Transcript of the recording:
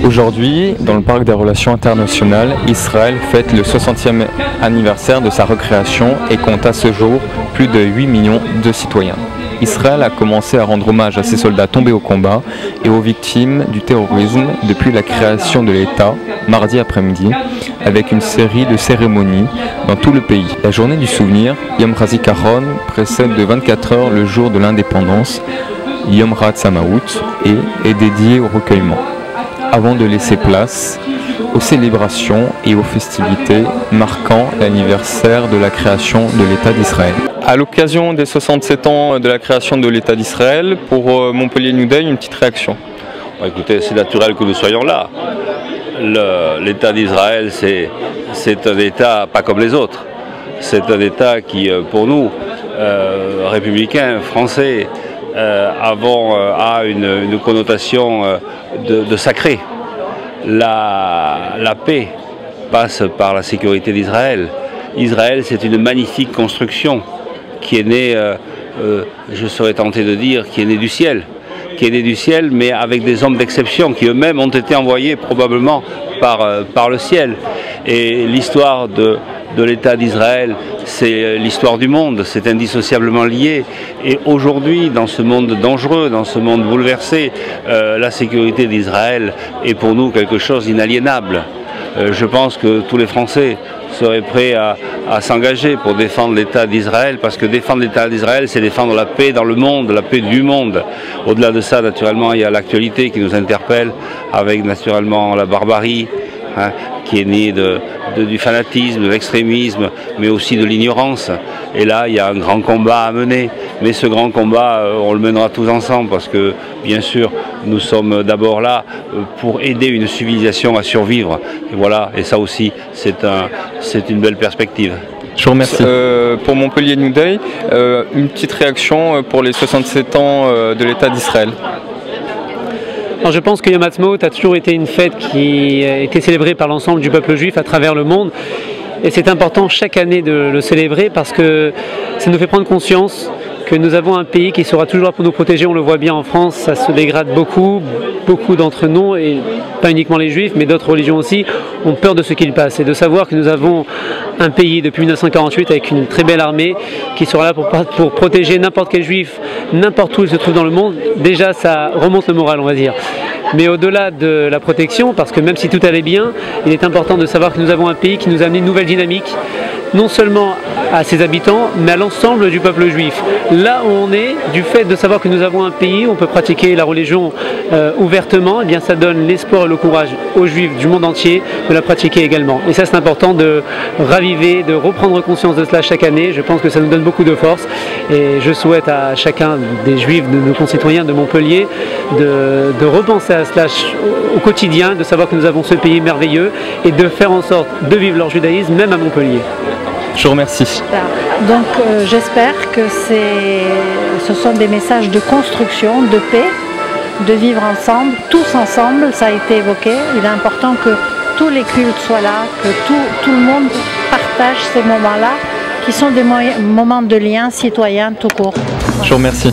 Aujourd'hui, dans le parc des relations internationales, Israël fête le 60e anniversaire de sa recréation et compte à ce jour plus de 8 millions de citoyens. Israël a commencé à rendre hommage à ses soldats tombés au combat et aux victimes du terrorisme depuis la création de l'État, mardi après-midi, avec une série de cérémonies dans tout le pays. La journée du souvenir, Yom HaZikaron, précède de 24 heures le jour de l'indépendance, Yom HaAtzmaut, et est dédié au recueillement, avant de laisser place aux célébrations et aux festivités marquant l'anniversaire de la création de l'État d'Israël. À l'occasion des 67 ans de la création de l'État d'Israël, pour Montpellier New Day, une petite réaction. Écoutez, c'est naturel que nous soyons là. L'État d'Israël, c'est un État pas comme les autres. C'est un État qui, pour nous, républicains, français, a une connotation de sacré. La paix passe par la sécurité d'Israël. Israël, c'est une magnifique construction qui est née, je serais tenté de dire, qui est née du ciel. Qui est née du ciel, mais avec des hommes d'exception qui eux-mêmes ont été envoyés probablement par le ciel. Et l'histoire de l'État d'Israël, c'est l'histoire du monde, c'est indissociablement lié. Et aujourd'hui, dans ce monde dangereux, dans ce monde bouleversé, la sécurité d'Israël est pour nous quelque chose d'inaliénable. Je pense que tous les Français seraient prêts à s'engager pour défendre l'État d'Israël, parce que défendre l'État d'Israël, c'est défendre la paix dans le monde, la paix du monde. Au-delà de ça, naturellement, il y a l'actualité qui nous interpelle, avec naturellement la barbarie, qui est née du fanatisme, de l'extrémisme, mais aussi de l'ignorance. Et là, il y a un grand combat à mener. Mais ce grand combat, on le mènera tous ensemble, parce que, bien sûr, nous sommes d'abord là pour aider une civilisation à survivre. Et voilà, et ça aussi, c'est une belle perspective. Je vous remercie. Pour Montpellier New Day, une petite réaction pour les 67 ans de l'État d'Israël. Alors je pense que Yom HaAtzmaut a toujours été une fête qui a été célébrée par l'ensemble du peuple juif à travers le monde. Et c'est important chaque année de le célébrer parce que ça nous fait prendre conscience que nous avons un pays qui sera toujours là pour nous protéger. On le voit bien en France, ça se dégrade beaucoup. Beaucoup d'entre nous, et pas uniquement les juifs, mais d'autres religions aussi, ont peur de ce qu'il passe. Et de savoir que nous avons un pays depuis 1948 avec une très belle armée qui sera là pour protéger n'importe quel juif, n'importe où il se trouve dans le monde, déjà ça remonte le moral, on va dire. Mais au-delà de la protection, parce que même si tout allait bien, il est important de savoir que nous avons un pays qui nous a amené une nouvelle dynamique, non seulement à ses habitants, mais à l'ensemble du peuple juif. Là où on est, du fait de savoir que nous avons un pays où on peut pratiquer la religion ouvertement, eh bien ça donne l'espoir et le courage aux juifs du monde entier de la pratiquer également. Et ça c'est important de raviver, de reprendre conscience de cela chaque année. Je pense que ça nous donne beaucoup de force et je souhaite à chacun des juifs, de nos concitoyens de Montpellier, de repenser à cela au quotidien, de savoir que nous avons ce pays merveilleux et de faire en sorte de vivre leur judaïsme même à Montpellier. Je vous remercie. Donc j'espère que ce sont des messages de construction, de paix, de vivre ensemble, tous ensemble, ça a été évoqué. Il est important que tous les cultes soient là, que tout le monde partage ces moments-là, qui sont des moments de lien citoyen tout court. Je vous remercie.